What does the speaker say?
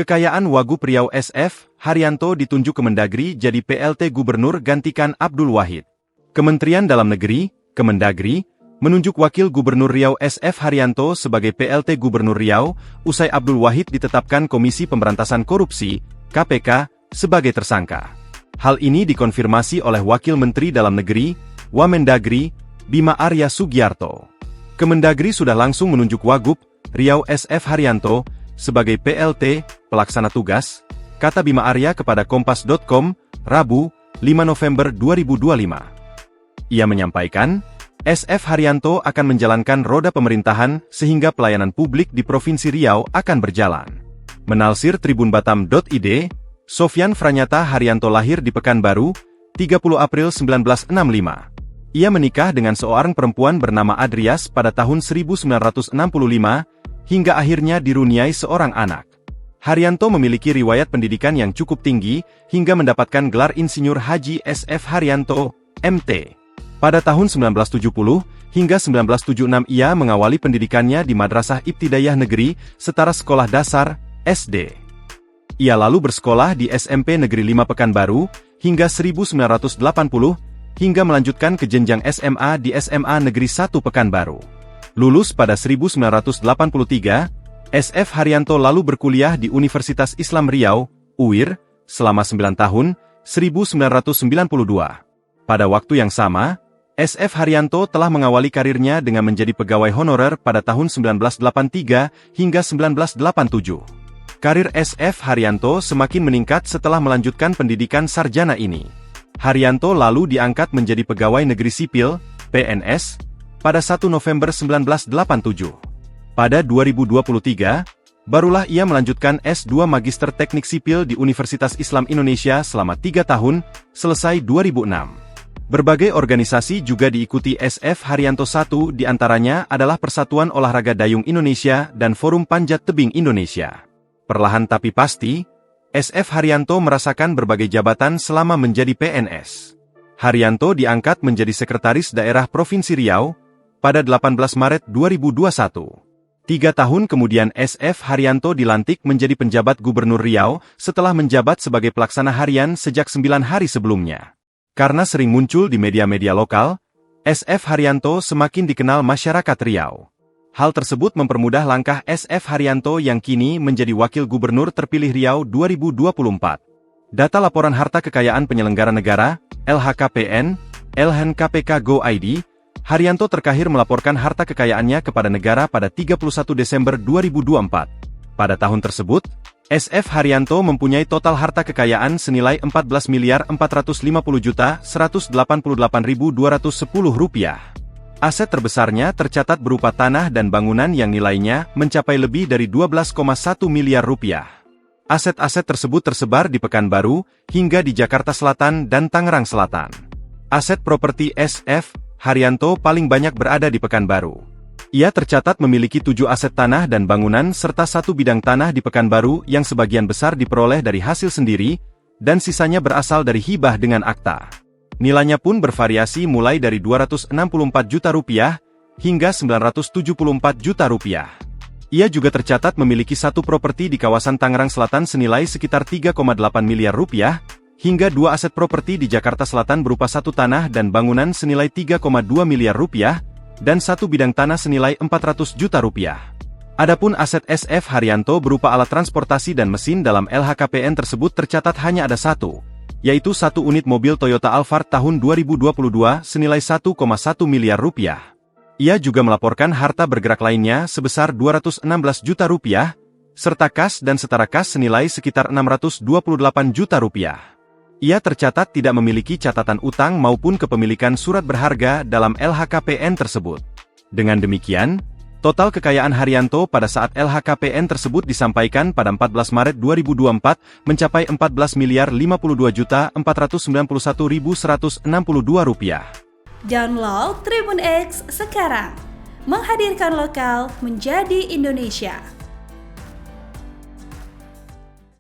Kekayaan Wagub Riau SF, Haryanto ditunjuk Kemendagri jadi PLT Gubernur gantikan Abdul Wahid. Kementerian Dalam Negeri, Kemendagri, menunjuk Wakil Gubernur Riau SF Haryanto sebagai PLT Gubernur Riau, usai Abdul Wahid ditetapkan Komisi Pemberantasan Korupsi, KPK, sebagai tersangka. Hal ini dikonfirmasi oleh Wakil Menteri Dalam Negeri, Wamendagri, Bima Arya Sugiarto. Kemendagri sudah langsung menunjuk Wagub Riau SF Haryanto sebagai PLT, pelaksana tugas, kata Bima Arya kepada Kompas.com, Rabu, 5 November 2025. Ia menyampaikan, SF Haryanto akan menjalankan roda pemerintahan sehingga pelayanan publik di Provinsi Riau akan berjalan. Menalsir tribunbatam.id, Sofyan Franyata Haryanto lahir di Pekanbaru, 30 April 1965. Ia menikah dengan seorang perempuan bernama Adrias pada tahun 1965, hingga akhirnya diruniai seorang anak. Haryanto memiliki riwayat pendidikan yang cukup tinggi, hingga mendapatkan gelar Insinyur Haji SF Haryanto, MT. Pada tahun 1970, hingga 1976 ia mengawali pendidikannya di Madrasah Ibtidaiyah Negeri, setara sekolah dasar, SD. Ia lalu bersekolah di SMP Negeri 5 Pekanbaru, hingga 1980, hingga melanjutkan ke jenjang SMA di SMA Negeri 1 Pekanbaru. Lulus pada 1983, SF Haryanto lalu berkuliah di Universitas Islam Riau, UIR, selama 9 tahun, 1992. Pada waktu yang sama, SF Haryanto telah mengawali karirnya dengan menjadi pegawai honorer pada tahun 1983 hingga 1987. Karir SF Haryanto semakin meningkat setelah melanjutkan pendidikan sarjana ini. Haryanto lalu diangkat menjadi pegawai negeri sipil, PNS, pada 1 November 1987. Pada 2023, barulah ia melanjutkan S2 Magister Teknik Sipil di Universitas Islam Indonesia selama 3 tahun, selesai 2006. Berbagai organisasi juga diikuti SF Haryanto. Satu di antaranya adalah Persatuan Olahraga Dayung Indonesia dan Forum Panjat Tebing Indonesia. Perlahan tapi pasti, SF Haryanto merasakan berbagai jabatan selama menjadi PNS. Haryanto diangkat menjadi Sekretaris Daerah Provinsi Riau pada 18 Maret 2021. 3 tahun kemudian SF Haryanto dilantik menjadi penjabat Gubernur Riau setelah menjabat sebagai pelaksana harian sejak 9 hari sebelumnya. Karena sering muncul di media-media lokal, SF Haryanto semakin dikenal masyarakat Riau. Hal tersebut mempermudah langkah SF Haryanto yang kini menjadi Wakil Gubernur terpilih Riau 2024. Data Laporan Harta Kekayaan Penyelenggara Negara, LHKPN, Elhen KPK Go ID, Haryanto terakhir melaporkan harta kekayaannya kepada negara pada 31 Desember 2024. Pada tahun tersebut, SF Haryanto mempunyai total harta kekayaan senilai Rp14.450.188.210. Aset terbesarnya tercatat berupa tanah dan bangunan yang nilainya mencapai lebih dari Rp12,1 miliar. Aset-aset tersebut tersebar di Pekanbaru, hingga di Jakarta Selatan dan Tangerang Selatan. Aset properti SF Haryanto paling banyak berada di Pekanbaru. Ia tercatat memiliki 7 aset tanah dan bangunan serta 1 bidang tanah di Pekanbaru yang sebagian besar diperoleh dari hasil sendiri, dan sisanya berasal dari hibah dengan akta. Nilainya pun bervariasi mulai dari Rp264 juta hingga Rp974 juta. Ia juga tercatat memiliki 1 properti di kawasan Tangerang Selatan senilai sekitar Rp3,8 miliar, hingga 2 aset properti di Jakarta Selatan berupa 1 tanah dan bangunan senilai Rp3,2 miliar, dan 1 bidang tanah senilai Rp400 juta. Adapun aset SF Haryanto berupa alat transportasi dan mesin dalam LHKPN tersebut tercatat hanya ada 1, yaitu 1 unit mobil Toyota Alphard tahun 2022 senilai Rp1,1 miliar. Ia juga melaporkan harta bergerak lainnya sebesar Rp216 juta, serta kas dan setara kas senilai sekitar Rp628 juta. Ia tercatat tidak memiliki catatan utang maupun kepemilikan surat berharga dalam LHKPN tersebut. Dengan demikian, total kekayaan Haryanto pada saat LHKPN tersebut disampaikan pada 14 Maret 2024 mencapai Rp14.451.162. Download Tribun X sekarang, menghadirkan lokal menjadi Indonesia.